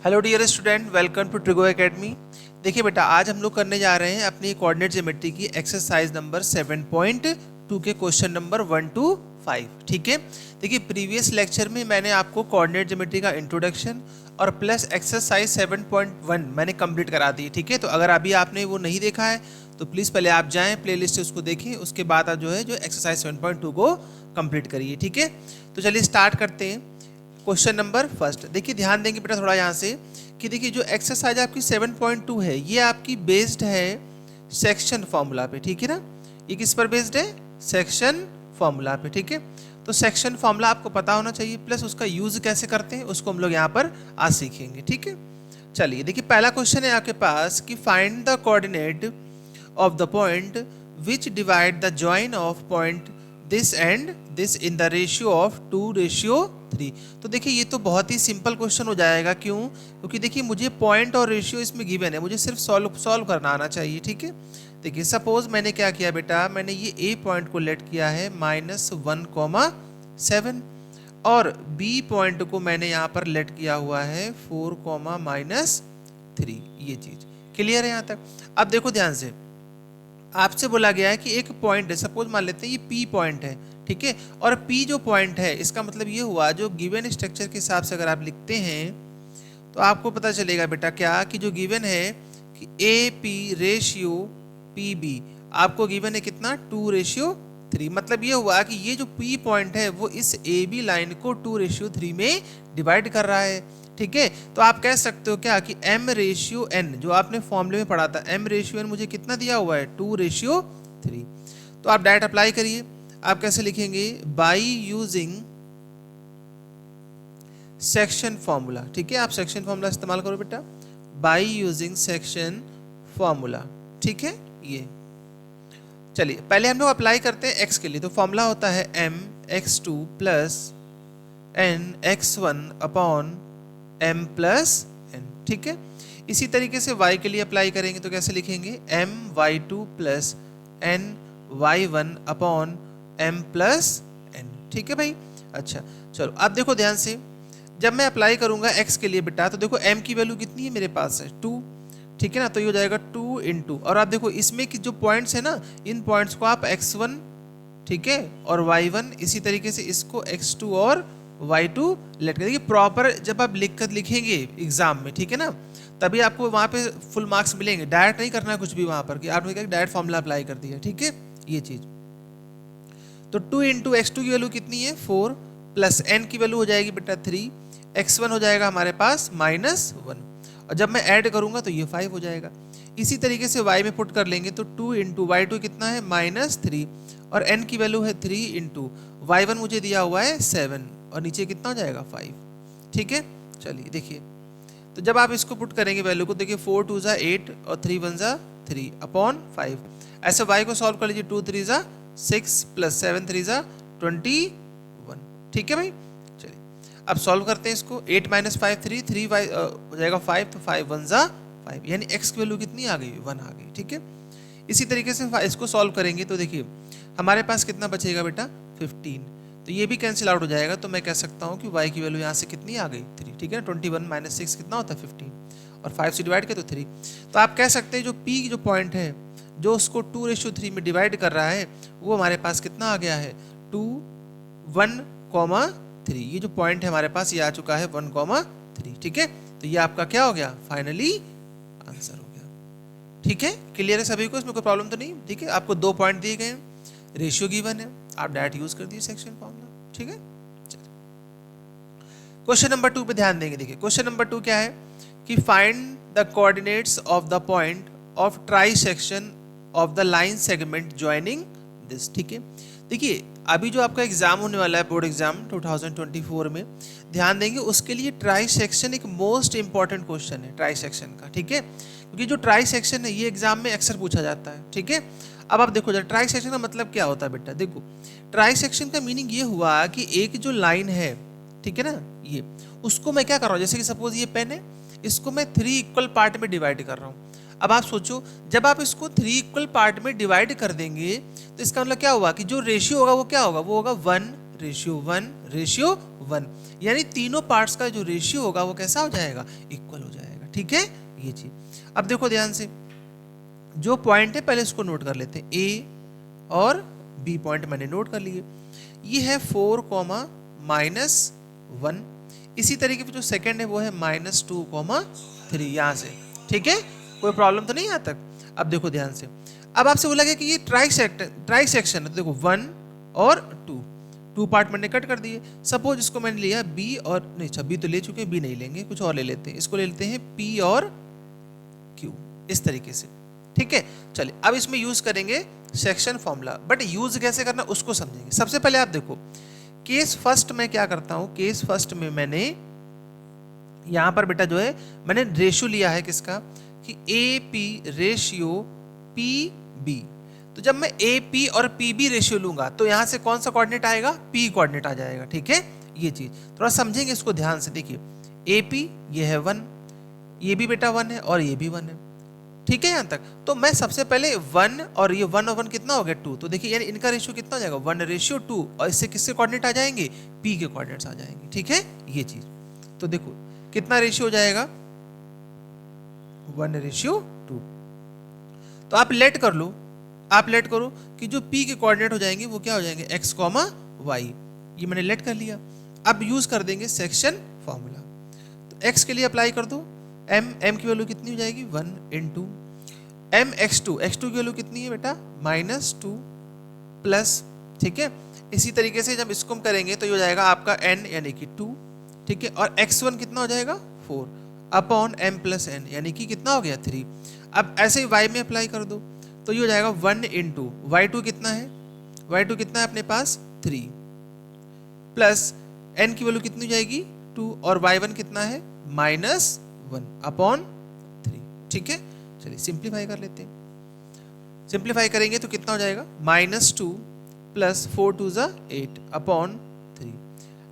Hello dear student, welcome to Trigo Academy. देखिए बेटा, आज हम लोग करने जा रहे हैं अपनी कोऑर्डिनेट ज्योमेट्री की एक्सरसाइज नंबर 7.2 के क्वेश्चन नंबर 1 to 5। ठीक है, देखिए प्रीवियस लेक्चर में मैंने आपको कोऑर्डिनेट ज्योमेट्री का इंट्रोडक्शन और प्लस एक्सरसाइज 7.1 मैंने कंप्लीट करा दी। ठीक है, तो अगर अभी आपने वो नहीं देखा है तो प्लीज़ पहले आप जाएं प्लेलिस्ट से उसको देखें, उसके बाद आप जो है एक्सरसाइज 7.2 को कंप्लीट करिए। ठीक है, तो चलिए स्टार्ट करते हैं। क्वेश्चन नंबर फर्स्ट, देखिए ध्यान देंगे बेटा थोड़ा यहाँ से कि देखिए जो एक्सरसाइज आपकी 7.2 है ये आपकी बेस्ड है सेक्शन फॉर्मूला पे। ठीक है ना, ये किस पर बेस्ड है? सेक्शन फॉर्मूला पे। ठीक है, तो सेक्शन फॉर्मूला आपको पता होना चाहिए, प्लस उसका यूज कैसे करते हैं उसको हम लोग यहाँ पर आज सीखेंगे। ठीक है, चलिए देखिए पहला क्वेश्चन है आपके पास कि find the coordinate of the point which divide the join of point this and this in the ratio of 2:3। तो देखिए ये तो बहुत ही सिंपल क्वेश्चन हो जाएगा। क्यों? क्योंकि देखिए मुझे पॉइंट और रेशियो इसमें गिवन है, मुझे सिर्फ सॉल्व करना आना चाहिए। ठीक है, देखिए सपोज मैंने क्या किया बेटा, मैंने ये ए पॉइंट को लेट किया है -1,7 और बी पॉइंट को मैंने यहाँ पर लेट किया हुआ है 4,-3। ये चीज क्लियर है यहाँ तक? अब देखो ध्यान से, आपसे बोला गया है कि एक पॉइंट है, सपोज मान लेते हैं ये पी पॉइंट है। ठीक है, और पी जो पॉइंट है इसका मतलब ये हुआ जो गिवन स्ट्रक्चर के हिसाब से अगर आप लिखते हैं तो आपको पता चलेगा बेटा क्या कि जो गिवन है कि A P ratio P B आपको गिवन है कितना 2:3। मतलब ये हुआ कि ये जो पी पॉइंट है वो इस ए बी लाइन को 2:3 में डिवाइड कर रहा है। ठीक है, तो आप कह सकते हो क्या कि m/n जो आपने फॉर्मूले में पढ़ा था, m/n मुझे कितना दिया हुआ है 2:3। तो आप डायरेक्ट अप्लाई करिए। आप कैसे लिखेंगे? By using section formula. ठीक है, आप सेक्शन फॉर्मूला इस्तेमाल करो बेटा, बाई यूजिंग सेक्शन फॉर्मूला। ठीक है, ये चलिए पहले हम लोग अप्लाई करते हैं x के लिए। तो फॉर्मूला होता है mx2 plus nx1 upon m+n। ठीक है, इसी तरीके से y के लिए अप्लाई करेंगे तो कैसे लिखेंगे? my2 plus ny1 upon m+n। ठीक है भाई, अच्छा चलो अब देखो ध्यान से, जब मैं अप्लाई करूंगा x के लिए बेटा तो देखो m की वैल्यू कितनी है मेरे पास है 2। ठीक है ना, तो ये हो जाएगा 2 इंटू, और आप देखो इसमें की जो पॉइंट्स है ना, इन पॉइंट्स को आप x1 ठीक है और y1, इसी तरीके से इसको x2 और y2 लेट कर देखिए प्रॉपर जब आप लिखेंगे एग्जाम में। ठीक है ना, तभी आपको वहाँ पे फुल मार्क्स मिलेंगे। डायरेक्ट नहीं करना है कुछ भी वहाँ पर कि आपने क्या डायरेक्ट फॉर्मूला अप्लाई कर दिया। ठीक है, ये चीज। तो 2 इंटू x2 की वैल्यू कितनी है 4 प्लस n की वैल्यू हो जाएगी बेटा 3, x1 हो जाएगा हमारे पास -1, और जब मैं ऐड करूंगा तो ये 5 हो जाएगा। इसी तरीके से y में पुट कर लेंगे तो 2 इंटू y2 कितना है -3 और n की वैल्यू है 3 इंटू y1 मुझे दिया हुआ है 7 और नीचे कितना हो जाएगा 5। ठीक है, चलिए देखिए, तो जब आप इसको पुट करेंगे वैल्यू को, देखिए 4 2 ज़ा 8 और 3 1 ज़ा 3 अपॉन 5। ऐसे y को सॉल्व कर लीजिए, 2 3 ज़ा 6 प्लस 7 3 ज़ा 21। ठीक है भाई, चलिए अब सॉल्व करते हैं इसको। 8 - 5 3 हो जाएगा 5, तो 5 1 ज़ा 5, यानी x की वैल्यू कितनी आ गई 1 आ गई। ठीक है, इसी तरीके से इसको सॉल्व करेंगे तो देखिए हमारे पास कितना बचेगा बेटा 15, तो ये भी कैंसिल आउट हो जाएगा। तो मैं कह सकता हूँ कि y की वैल्यू यहाँ से कितनी आ गई 3। ठीक है, 21 - 6 कितना होता है 15 और 5 से डिवाइड किया तो 3। तो आप कह सकते हैं जो p जो पॉइंट है जो उसको 2:3 में डिवाइड कर रहा है वो हमारे पास कितना आ गया है 2 1, 3। ये जो पॉइंट है हमारे पास ये आ चुका है 1, 3। ठीक है, तो ये आपका क्या हो गया फाइनली आंसर हो गया। ठीक है, क्लियर है सभी को, इसमें कोई प्रॉब्लम तो नहीं? ठीक है, आपको 2 पॉइंट दिए गए, रेशियो गिवन है, आप डायरेक्ट यूज कर दिए सेक्शन फॉर्मूला। ठीक है, चलिए क्वेश्चन नंबर 2 पे ध्यान देंगे। देखिए क्वेश्चन नंबर 2 क्या है कि find the coordinates of the point of try section of the line segment joining this. ठीक है, देखिए अभी जो आपका एग्जाम होने वाला है बोर्ड एग्जाम 2024 में, ध्यान देंगे उसके लिए ट्राई सेक्शन एक मोस्ट इंपॉर्टेंट क्वेश्चन है ट्राई सेक्शन का। ठीक है, क्योंकि जो ट्राई सेक्शन है ये एग्जाम में अक्सर पूछा जाता है। ठीक है, अब आप देखो ट्राई सेक्शन का मतलब क्या होता है बेटा, देखो ट्राई सेक्शन का मीनिंग ये हुआ कि एक जो लाइन है, ठीक है ना, ये उसको मैं क्या कर रहा हूँ, जैसे कि सपोज ये पेन है, इसको मैं 3 इक्वल पार्ट में डिवाइड कर रहा हूँ। अब आप सोचो जब आप इसको 3 इक्वल पार्ट में डिवाइड कर देंगे तो इसका मतलब क्या हुआ कि जो रेशियो होगा वो क्या होगा, वो होगा 1 रेशियो वन, यानी तीनों पार्ट्स का जो रेशियो होगा वो कैसा हो जाएगा, इक्वल हो जाएगा। ठीक है, ये चीज। अब देखो ध्यान से, जो पॉइंट है पहले इसको नोट कर लेते हैं। ए और बी पॉइंट मैंने नोट कर लिए। ये है 4, -1। इसी तरीके से जो सेकंड है वो है -2, 3 यहाँ से। ठीक है, कोई प्रॉब्लम तो नहीं यहाँ तक। अब देखो ध्यान से, अब आपसे बोला गया कि ये ट्राई सेक्शन है, तो देखो 1 और 2 पार्ट मैंने कट कर दिए। सपोज इसको मैंने लिया बी और नहीं, अच्छा बी तो ले चुके हैं, बी नहीं लेंगे, कुछ और ले लेते हैं। इसको ले लेते हैं पी और क्यू, इस तरीके से। ठीक है, चलिए अब इसमें यूज करेंगे सेक्शन फॉर्मूला, बट यूज कैसे करना उसको समझेंगे। सबसे पहले आप देखो, केस फर्स्ट में क्या करता हूं, केस फर्स्ट में मैंने यहां पर बेटा जो है मैंने रेशियो लिया है किसका, कि A P ratio P B. तो जब मैं ए पी और पी बी रेशियो लूंगा तो यहां से कौन सा कोऑर्डिनेट आएगा, पी कोऑर्डिनेट आ जाएगा। ठीक है, ये चीज थोड़ा समझेंगे इसको ध्यान से। देखिए ए पी ये है 1, ये भी बेटा 1 है और ये भी 1 है। ठीक है, यहां तक तो मैं सबसे पहले 1 और ये 1 और 1 कितना हो गया 2, तो देखिए यानी इनका रेशियो कितना हो जाएगा 1:2, और इससे किससे कोऑर्डिनेट आ जाएंगे, पी के कोऑर्डिनेट्स आ जाएंगे। ठीक है, ये चीज। तो देखो कितना रेशियो हो जाएगा 1:2। तो आप लेट कर लो, आप लेट करो कि जो p के कोऑर्डिनेट हो जाएंगे वो क्या हो जाएंगे x, y। ये मैंने लेट कर लिया। अब यूज कर देंगे सेक्शन फॉर्मूला। तो x के लिए अप्लाई कर दो, m की वैल्यू कितनी हो जाएगी 1 × mx2, x2 की वैल्यू कितनी है बेटा -2 प्लस। ठीक है, इसी तरीके से जब इसको हम करेंगे तो ये हो जाएगा आपका n यानी कि 2। ठीक है, और x1 कितना हो जाएगा 4 अपॉन m + n यानी कि कितना हो गया 3। अब ऐसे ही y में अप्लाई कर दो तो ये हो जाएगा 1 × y2 कितना है, y2 कितना है अपने पास 3 प्लस n की वैल्यू कितनी हो जाएगी 2 और y1 कितना है -1 अपॉन 3। ठीक है, चलिए सिंप्लीफाई कर लेते हैं। सिंप्लीफाई करेंगे तो कितना हो जाएगा -2 प्लस 4 2 8 अपॉन 3।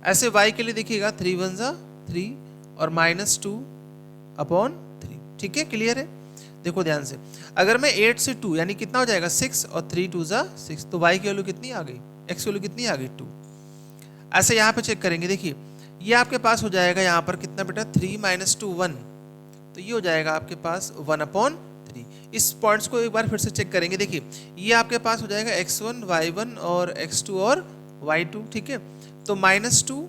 ऐसे y के लिए देखिएगा 3 1 3 और -2 अपॉन 3। ठीक है, क्लियर है। देखो ध्यान से, अगर मैं 8 से 2 यानी कितना हो जाएगा 6 और 3 2 6, तो y की वैल्यू कितनी आ गई, x की वैल्यू कितनी आ गई 2। ऐसे यहाँ पे चेक करेंगे, देखिए ये आपके पास हो जाएगा यहाँ पर कितना बेटा 3 - 2 1, तो ये हो जाएगा आपके पास 1/3। इस पॉइंट्स को एक बार फिर से चेक करेंगे। देखिए ये आपके पास हो जाएगा x1 y1 और x2 और y2। ठीक है, तो -2,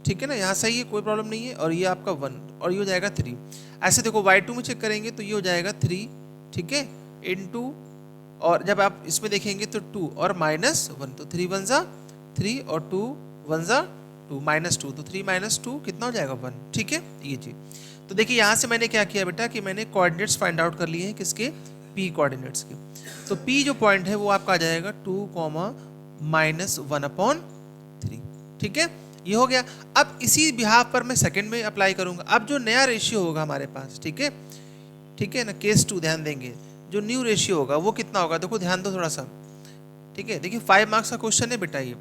ठीक है ना, यहाँ सही है, कोई प्रॉब्लम नहीं है। और ये आपका 1 और ये हो जाएगा 3। ऐसे देखो y2 में चेक करेंगे तो ये हो जाएगा 3, ठीक है, × और जब आप इसमें देखेंगे तो 2 और -1, तो 3 1 3 और 2 1 2 -2, तो 3 - 2 कितना हो जाएगा 1। ठीक है, ये चीज। तो देखिए यहाँ से मैंने क्या किया बेटा कि मैंने कोऑर्डिनेट्स फाइंड आउट कर लिए हैं किसके, p कोऑर्डिनेट्स के। तो p जो पॉइंट है वो आपका आ जाएगा 2, -1/3। ठीक है, ये हो गया। अब इसी बिहाफ पर मैं सेकंड में अप्लाई करूंगा। अब जो नया रेशियो होगा हमारे पास, ठीक है, ठीक है ना, केस 2 ध्यान देंगे, जो न्यू रेशियो होगा वो कितना होगा, देखो ध्यान दो थोड़ा सा। ठीक है, देखिए 5 मार्क्स का क्वेश्चन है बेटा ये।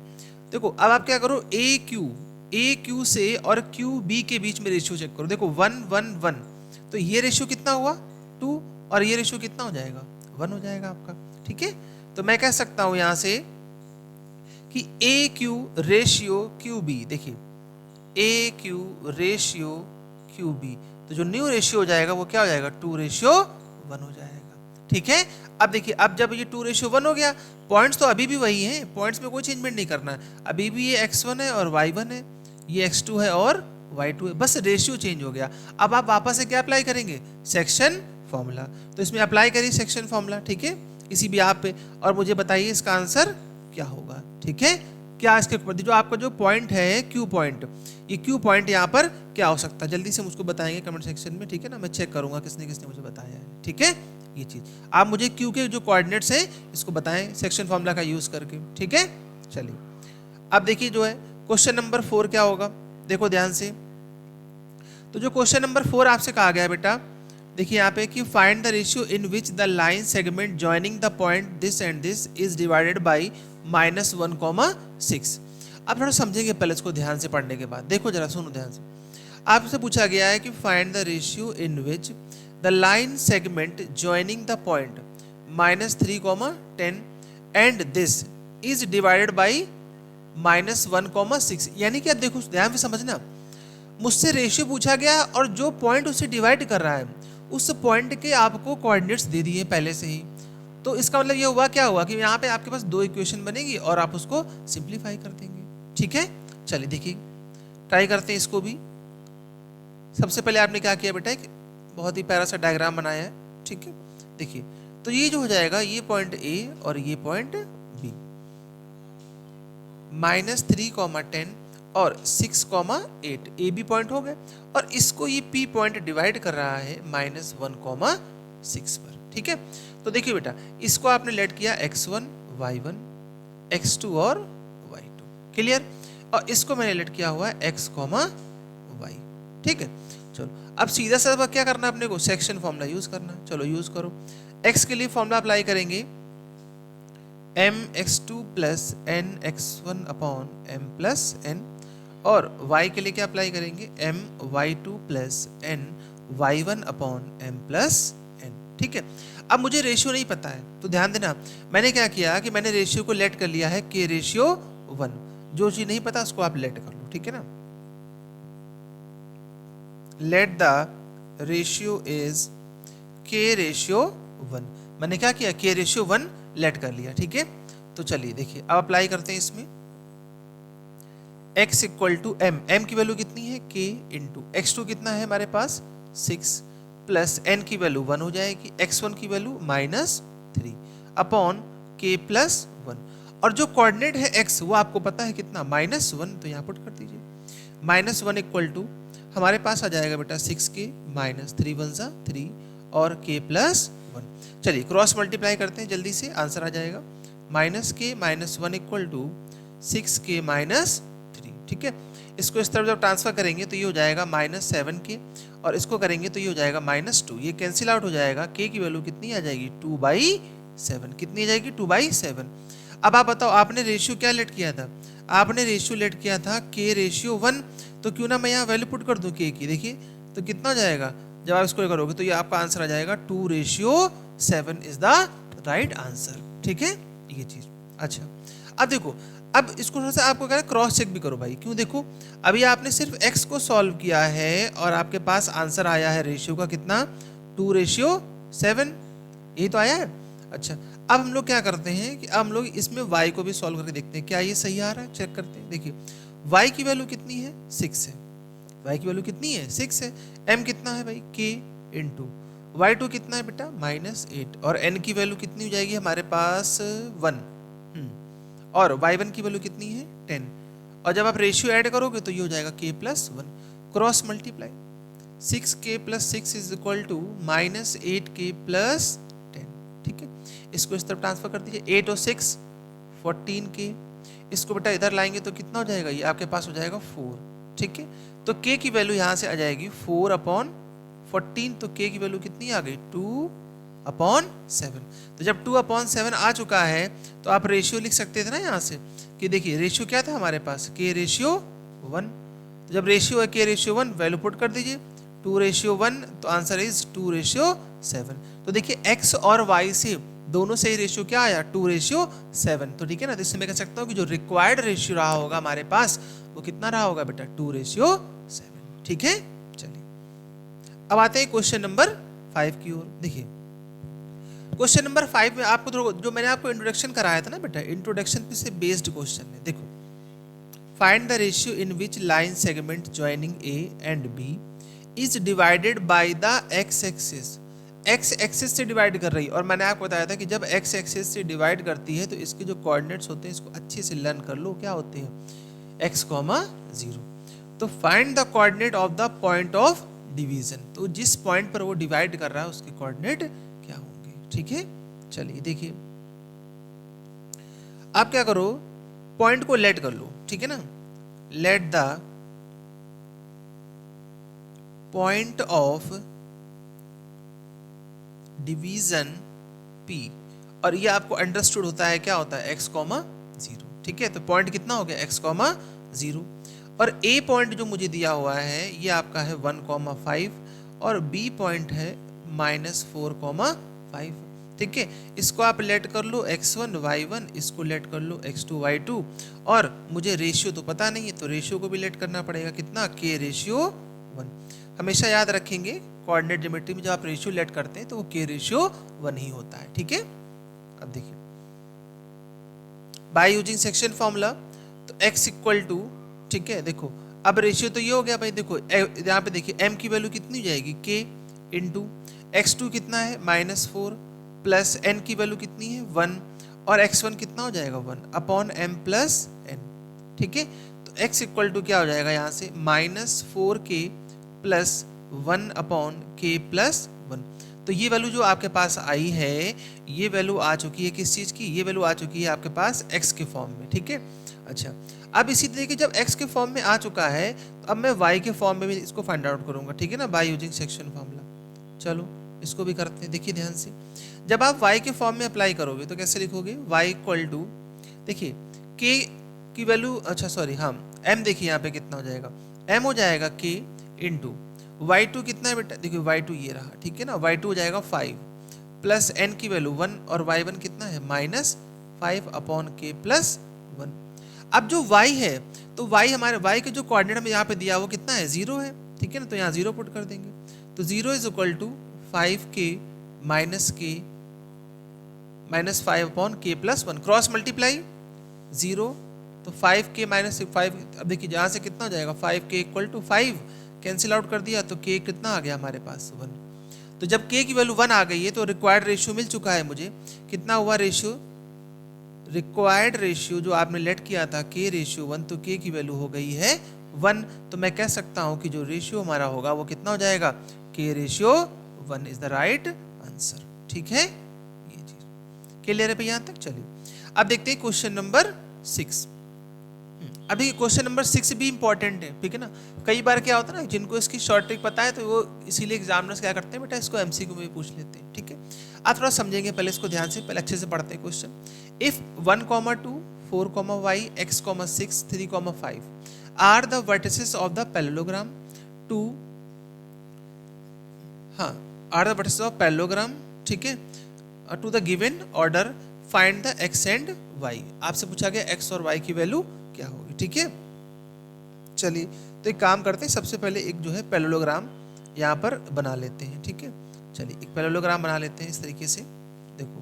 देखो अब आप क्या करो, ए क्यू से और क्यू बी के बीच में रेशियो चेक करो। देखो 1 1 1, तो ये रेशियो कितना हुआ 2 और ये रेशियो कितना हो जाएगा 1 हो जाएगा आपका। ठीक है, तो मैं कह सकता हूं यहां से कि ए क्यू रेशियो क्यू बी, देखिए ए क्यू रेशियो क्यू बी, तो जो न्यू रेशियो हो जाएगा वो क्या हो जाएगा 2:1 हो जाएगा। ठीक है, अब देखिए अब जब ये 2:1 हो गया, पॉइंट्स तो अभी भी वही हैं, पॉइंट्स में कोई चेंजमेंट नहीं करना है। अभी भी ये x1 है और y1 है, ये x2 है और y2 है, बस रेशियो चेंज हो गया। अब आप वापस से क्या अप्लाई करेंगे, सेक्शन फॉर्मूला। तो इसमें अप्लाई करिए सेक्शन फॉर्मूला, ठीक है, इसी भी आप पे, और मुझे बताइए इसका आंसर क्या होगा। ठीक है, क्या इसके जो आपका जो पॉइंट है क्यू पॉइंट, ये क्यू पॉइंट यहाँ पर क्या हो सकता है, जल्दी से मुझको बताएंगे कमेंट सेक्शन में। ठीक है ना, मैं चेक करूंगा किसने किसने मुझे बताया है। ठीक है, ये चीज आप मुझे क्यू के जो कोऑर्डिनेट्स है इसको बताएं सेक्शन फॉर्मूला का यूज करके। ठीक है, चलिए अब देखिए जो है क्वेश्चन नंबर 4 क्या होगा, देखो ध्यान से। तो जो क्वेश्चन नंबर 4 आपसे कहा गया है बेटा, देखिए यहाँ पे कि find the ratio in which the line segment joining the point this and this is divided by -1,6। अब थोड़ा समझेंगे पहले इसको ध्यान से पढ़ने के बाद। देखो जरा सुनो ध्यान से, आपसे पूछा गया है कि find the ratio in which the line segment joining the point -3, 10 and this is divided by -1,6। यानी कि आप देखो ध्यान से समझना, मुझसे रेशियो पूछा गया और जो पॉइंट उसे डिवाइड कर रहा है उस पॉइंट के आपको कोऑर्डिनेट्स दे दिए पहले से ही। तो इसका मतलब ये हुआ, क्या हुआ कि यहाँ पे आपके पास 2 इक्वेशन बनेगी और आप उसको सिंप्लीफाई कर देंगे। ठीक है, चलिए देखिए ट्राई करते हैं इसको भी। सबसे पहले आपने क्या किया बेटा, एक बहुत ही प्यारा सा डायग्राम बनाया है। ठीक है, देखिए तो ये जो हो जाएगा, ये पॉइंट ए और ये पॉइंट बी, -3,10 और 6,8 ए बी पॉइंट हो गए, और इसको ये पी पॉइंट डिवाइड कर रहा है -1,6 पर। ठीक है, तो देखिए बेटा इसको आपने लेट किया x1, y1, x2 और y2, क्लियर, और इसको मैंने लेट किया हुआ है x, y। ठीक है, चलो अब सीधा सा क्या करना है अपने को, सेक्शन फॉर्मूला यूज करना। चलो यूज करो। x के लिए फॉर्मूला अप्लाई करेंगे mx2 plus nx1 upon m plus n, और y के लिए क्या अप्लाई करेंगे my2 plus ny1 upon m plus n। ठीक है, अब मुझे रेशियो नहीं पता है तो ध्यान देना, मैंने क्या किया कि मैंने रेशियो को लेट कर लिया है k रेशियो 1। जो चीज नहीं पता उसको आप लेट कर लो। ठीक है ना, let the ratio is k ratio 1। मैंने क्या किया, k रेशियो 1 लेट कर लिया। ठीक है, तो चलिए देखिए अब अप्लाई करते हैं इसमें। x equal to m, m की वैल्यू कितनी है k इंटू x2 कितना है हमारे पास 6, प्लस n की वैल्यू 1 हो जाएगी, x1 की वैल्यू -3 अपॉन k प्लस 1, और जो कोऑर्डिनेट है x वो आपको पता है कितना -1, तो यहाँ पुट कर दीजिए। -1 इक्वल टू हमारे पास आ जाएगा बेटा 6k -3 1 सा 3 और k प्लस 1। चलिए क्रॉस मल्टीप्लाई करते हैं, जल्दी से आंसर आ जाएगा -k -1 इक्वल टू 6k -3। ठीक है, इसको इस तरफ जब ट्रांसफर करेंगे तो ये हो जाएगा -7k, और इसको करेंगे तो ये हो जाएगा -2। ये कैंसिल आउट हो जाएगा, k की वैल्यू कितनी आ जाएगी 2/7। कितनी आ जाएगी 2/7। अब आप बताओ, आपने रेशियो क्या लेट किया था, आपने रेशियो लेट किया था k रेशियो 1, तो क्यों ना मैं यहाँ वैल्यू पुट कर दूं k की। देखिए तो कितना हो जाएगा, जब आप इसको करोगे तो ये आपका आंसर आ जाएगा 2/7 इज द राइट आंसर। ठीक है, ये चीज। अच्छा अब देखो, अब इसको थोड़ा सा आपको कह रहा है क्रॉस चेक भी करो भाई। क्यों, देखो अभी आपने सिर्फ x को सॉल्व किया है और आपके पास आंसर आया है रेशियो का कितना 2/7, यही तो आया है। अच्छा अब हम लोग क्या करते हैं कि अब हम लोग इसमें y को भी सॉल्व करके देखते हैं क्या ये सही आ रहा है, चेक करते हैं। देखिए y की वैल्यू कितनी है 6 है, y की वैल्यू कितनी है 6 है, m कितना है भाई k इंटू y2 कितना है बेटा -8, और n की वैल्यू कितनी हो जाएगी हमारे पास 1, और y1 की वैल्यू कितनी है 10, और जब आप रेशियो ऐड करोगे तो ये हो जाएगा k plus 1। Cross multiply 6k plus 6 is equal to -8k plus 10। ठीक है, इसको इस तरफ ट्रांसफर कर दीजिए, 8 और 6 14k, इसको बेटा इधर लाएंगे तो कितना हो जाएगा, ये आपके पास हो जाएगा 4। ठीक है, तो k की वैल्यू यहाँ से आ जाएगी 4/14, तो k की वैल्यू कितनी आ गई 2/7। तो जब 2/7 आ चुका है तो आप रेशियो लिख सकते थे ना यहाँ से, कि देखिए रेशियो क्या था हमारे पास k रेशियो 1, तो जब रेशियो है k रेशियो 1 वैल्यू पुट कर दीजिए 2/1, तो आंसर इज 2/7। तो देखिए x और y से दोनों से ही रेशियो क्या आया 2/7। तो ठीक है ना, तो इससे मैं कह सकता हूँ कि जो रिक्वायर्ड रेशियो रहा होगा हमारे पास वो कितना रहा होगा बेटा 2/7। ठीक है, चलिए अब आते हैं क्वेश्चन नंबर 5 की ओर। देखिए क्वेश्चन नंबर 5 में आपको जो मैंने आपको इंट्रोडक्शन कराया था ना बेटा, इंट्रोडक्शन पे से बेस्ड क्वेश्चन है। देखो, find the ratio in which line segment joining A and B is divided by the X axis. X axis से डिवाइड कर रही है, और मैंने आपको बताया था कि जब एक्स एक्सिस से डिवाइड करती है तो इसके जो कोऑर्डिनेट्स होते हैं इसको अच्छे से लर्न कर लो, क्या होते हैं x, 0। तो find the coordinate of the point of division, तो जिस पॉइंट पर वो डिवाइड कर रहा है उसके कोऑर्डिनेट क्या होंगे। ठीक है, चलिए देखिए आप क्या करो, पॉइंट को लेट कर लो। ठीक है ना, let the point of division P, और ये आपको अंडरस्टूड होता है क्या होता है x, 0। ठीक है, तो पॉइंट कितना हो गया x, 0, और A पॉइंट जो मुझे दिया हुआ है ये आपका है 1, 5, और B पॉइंट है -4, 5। ठीक है, इसको आप लेट कर लो x1 y1, इसको लेट कर लो x2 y2, और मुझे रेशियो तो पता नहीं है तो रेशियो को भी लेट करना पड़ेगा, कितना k रेशियो 1। हमेशा याद रखेंगे कोऑर्डिनेट ज्योमेट्री में जब आप रेशियो लेट करते हैं तो वो k रेशियो 1 ही होता है। ठीक है, अब देखिए बाय यूजिंग सेक्शन फॉर्मूला, तो x इक्वल टू, ठीक है, देखो अब रेशियो तो ये हो गया भाई, देखो यहाँ पे देखिए m की वैल्यू कितनी हो जाएगी k इंटू x2 कितना है -4 प्लस n की वैल्यू कितनी है 1, और x1 कितना हो जाएगा 1 अपॉन m प्लस n। ठीक है, तो x इक्वल टू क्या हो जाएगा यहाँ से -4k plus 1 upon k plus 1। तो ये वैल्यू जो आपके पास आई है, ये वैल्यू आ चुकी है किस चीज़ की, ये वैल्यू आ चुकी है आपके पास x के फॉर्म में। ठीक है, अच्छा अब इसी तरीके जब x के फॉर्म में आ चुका है तो अब मैं y के फॉर्म में भी इसको फाइंड आउट करूंगा। ठीक है ना, बाय यूजिंग सेक्शन फॉर्मूला। चलो इसको भी करते हैं, देखिए ध्यान से, जब आप y के फॉर्म में अप्लाई करोगे तो कैसे लिखोगे, y इक्वल टू, देखिए k की वैल्यू, अच्छा सॉरी हाँ m, देखिए यहाँ पे कितना हो जाएगा, m हो जाएगा k इंटू y2 कितना है बेटा, देखिए y2 ये रहा, ठीक है ना, y2 हो जाएगा 5 प्लस n की वैल्यू 1 और y1 कितना है -5 अपॉन k प्लस 1। अब जो y है तो y हमारे y के जो कोऑर्डिनेट हमें यहाँ पे दिया वो कितना है 0 है। ठीक है ना, तो यहाँ 0 पुट कर देंगे, तो 0 is equal to 5k minus 5 upon k plus 1, cross multiply 0, तो 5k माइनस 5, अब देखिए जहाँ से कितना हो जाएगा 5k equal to 5, cancel out कर दिया तो k कितना आ गया हमारे पास 1। तो जब k की वैल्यू 1 आ गई है तो रिक्वायर्ड रेशियो मिल चुका है मुझे, कितना हुआ रेशियो, रिक्वायर्ड रेशियो जो आपने लेट किया था k रेशियो 1, तो k की वैल्यू हो गई है 1, तो मैं कह सकता हूं कि जो रेशियो हमारा होगा वो कितना हो जाएगा, k ratio 1 is the right answer. ठीक है, ये चीज क्लियर है भैया यहाँ तक। चलिए अब देखते हैं क्वेश्चन नंबर 6। अब देखिए क्वेश्चन नंबर 6 भी इंपॉर्टेंट है। ठीक है ना, कई बार क्या होता है ना, जिनको इसकी शॉर्ट ट्रिक पता है तो वो इसीलिए एग्जामिनर्स क्या करते हैं बेटा, इसको एमसीक्यू में पूछ लेते हैं। ठीक है, आप थोड़ा समझेंगे पहले इसको ध्यान से, पहले अच्छे से पढ़ते हैं question. If 1, 2, 4, y, x, 6, 3, 5 are the vertices of the parallelogram to, हाँ are the vertices of parallelogram, ठीक है, to the given order, find the x and y। आपसे पूछा गया x और y की वैल्यू क्या होगी। ठीक है, चलिए तो एक काम करते हैं, सबसे पहले एक जो है पैरेललोग्राम यहाँ पर बना लेते हैं। ठीक है, चलिए एक पैरेललोग्राम बना लेते हैं इस तरीके से। देखो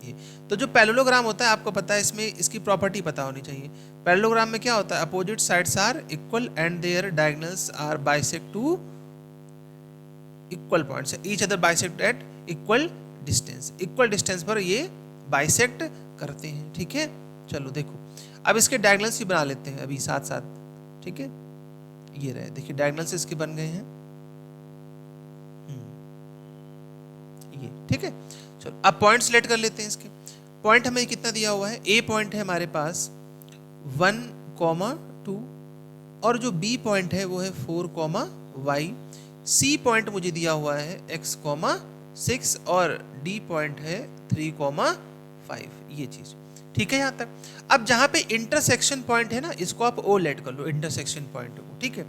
ये तो जो पैरेललोग्राम होता है आपको पता है, इसमें इसकी प्रॉपर्टी पता होनी चाहिए। पैरेललोग्राम में क्या होता है, opposite sides are equal and their diagonals are bisect to equal points, each other bisect at equal distance, equal distance पर ये बाइसेक्ट करते हैं। ठीक है, चलो देखो अब इसके डायगोनल्स भी बना लेते हैं अभी साथ साथ। ठीक है, ये रहे, देखिए डायगोनल्स इसके बन गए हैं ये। ठीक है, चलो अब पॉइंट सिलेक्ट कर लेते हैं इसके। पॉइंट हमें कितना दिया हुआ है, ए पॉइंट है हमारे पास 1, 2, और जो बी पॉइंट है वो है 4, y, सी पॉइंट मुझे दिया हुआ है x, 6, और डी पॉइंट है 3, 5, ये चीज। ठीक है यहाँ तक। अब जहां पे इंटरसेक्शन पॉइंट है ना, इसको आप ओ लेट कर लो, इंटरसेक्शन पॉइंट को। ठीक है,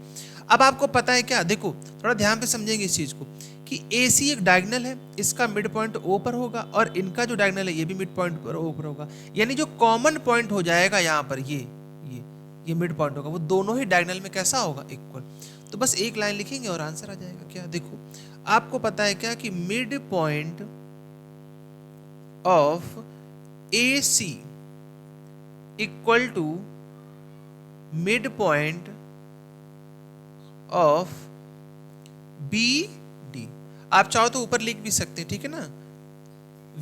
अब आपको पता है क्या, देखो थोड़ा ध्यान पे समझेंगे इस चीज को, कि AC एक डायगोनल है, इसका मिड पॉइंट O पर होगा, और इनका जो डायगोनल है ये भी मिड पॉइंट पर O पर होगा। यानी जो कॉमन पॉइंट हो जाएगा यहाँ पर ये मिड पॉइंट होगा, वो दोनों ही डायगोनल में कैसा होगा, इक्वल। तो बस एक लाइन लिखेंगे और आंसर आ जाएगा। क्या, देखो आपको पता है क्या कि mid point of AC equal to mid point of BD। आप चाहो तो ऊपर लिख भी सकते हैं। ठीक है ना,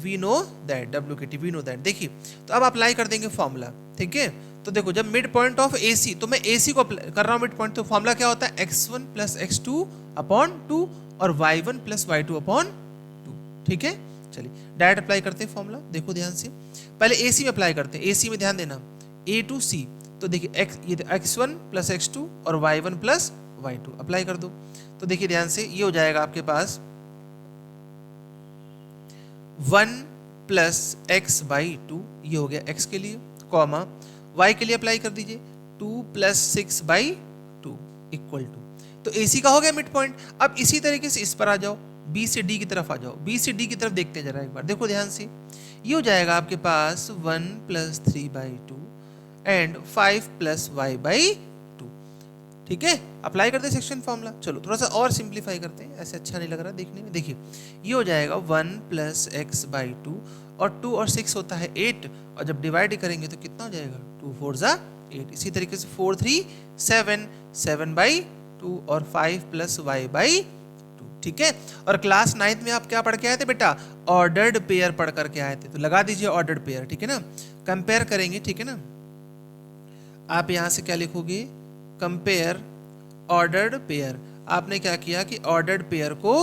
we know that, WKT we know that. देखिए तो अब अप्लाई कर देंगे फॉर्मूला। ठीक है, तो देखो जब मिड पॉइंट ऑफ AC, तो मैं AC को कर रहा हूं मिड पॉइंट, तो फॉर्मूला क्या होता है, x1 प्लस x2 अपॉन 2 और y1 प्लस y2 अपॉन 2। ठीक है, चलिए डायरेक्ट अप्लाई करते हैं फॉर्मूला। देखो ध्यान से, पहले AC में अप्लाई करते हैं। AC में ध्यान देना, A to C, तो देखिए ये x1 प्लस x2 और y1 प्लस y2 अप्लाई कर दो। तो देखिए ध्यान से, ये हो जाएगा आपके पास 1 प्लस x बाई 2, ये हो गया x के लिए, कॉमा y के लिए अप्लाई कर दीजिए 2 प्लस 6 बाई 2 इक्वल टू, तो AC का हो गया मिड पॉइंट। अब इसी तरीके से इस पर आ जाओ, बी से डी की तरफ आ जाओ, बी से डी की तरफ देखते हैं जरा एक बार, देखो ध्यान से। ये हो जाएगा आपके पास 1 + 3/2 एंड 5 + y/2। ठीक है, अप्लाई करते हैं सेक्शन फॉर्मूला। चलो थोड़ा सा और सिंप्लीफाई करते हैं, ऐसे अच्छा नहीं लग रहा देखने में। देखिए ये हो जाएगा 1 + x/2 और 2 और 6 होता है 8, और जब डिवाइड करेंगे तो कितना हो जाएगा 2 4 ज़ा 8। इसी तरीके से 4 3 7 7/2 और 5 + y/2। ठीक है, और क्लास 9th में आप क्या पढ़ के आए थे बेटा? ऑर्डर्ड पेयर पढ़ करके आए थे, तो लगा दीजिए ऑर्डर्ड पेयर। ठीक है ना, कंपेयर करेंगे। ठीक है ना, आप यहां से क्या लिखोगे? Compare ordered pair. आपने क्या किया कि ऑर्डर्ड पेयर को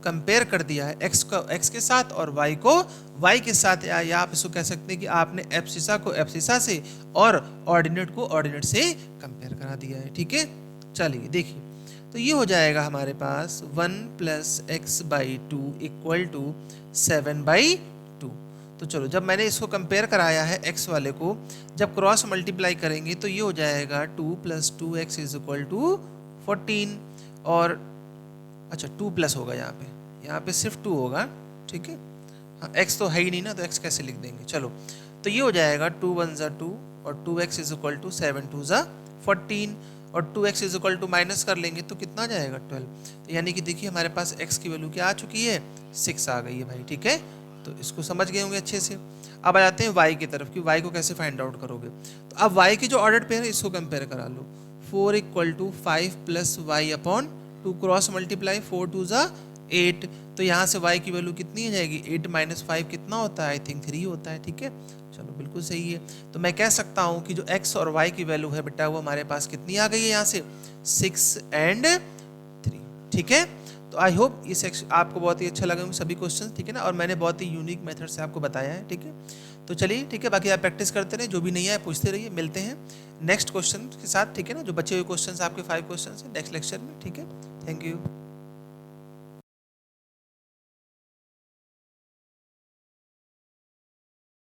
कंपेयर कर दिया है, एक्स को एक्स के साथ और वाई को वाई के साथ, या आप इसको कह सकते हैं कि आपने एब्सिसा को एब्सिसा से और ऑर्डिनेट को ऑर्डिनेट से कंपेयर करा दिया है। ठीक है, चलिए देखिए, तो ये हो जाएगा हमारे पास 1 + x/2 = 7/2। तो चलो, जब मैंने इसको कंपेयर कराया है x वाले को, जब क्रॉस मल्टीप्लाई करेंगे तो ये हो जाएगा 2 + 2x = 14। और अच्छा 2 प्लस होगा यहाँ पे सिर्फ 2 होगा। ठीक है, हाँ x तो है ही नहीं ना, तो x कैसे लिख देंगे। चलो, तो ये हो जाएगा 2 1 ज़ा 2 और 2x = 7 2 ज़ा 14, और 2x = माइनस कर लेंगे तो कितना आ जाएगा 12। तो यानी कि देखिए हमारे पास x की वैल्यू क्या आ चुकी है? 6 आ गई है भाई। ठीक है, तो इसको समझ गए होंगे अच्छे से। अब आ जाते हैं y की तरफ कि y को कैसे फाइंड आउट करोगे। तो अब y की जो ऑर्डर्ड पेयर है इसको कंपेयर करा लो। 4 = 5 + y/2 क्रॉस मल्टीप्लाई 4 2 ज़ा 8। तो यहाँ से y की वैल्यू कितनी हो जाएगी? 8 - 5 कितना होता है? आई थिंक 3 होता है। ठीक है, चलो बिल्कुल सही है। तो मैं कह सकता हूँ कि जो x और y की वैल्यू है बेटा, वो हमारे पास कितनी आ गई है यहाँ से? 6 और 3। ठीक है, तो आई होप ये सेक्शन आपको बहुत ही अच्छा लगा होंगे सभी क्वेश्चन। ठीक है ना, और मैंने बहुत ही यूनिक मेथड से आपको बताया है। ठीक है, तो चलिए ठीक है, बाकी आप प्रैक्टिस करते रहिए, जो भी नहीं आए पूछते रहिए। मिलते हैं नेक्स्ट क्वेश्चन के साथ। ठीक है ना, जो बचे हुए क्वेश्चन आपके 5 क्वेश्चन है नेक्स्ट लेक्चर में। ठीक है, थैंक यू।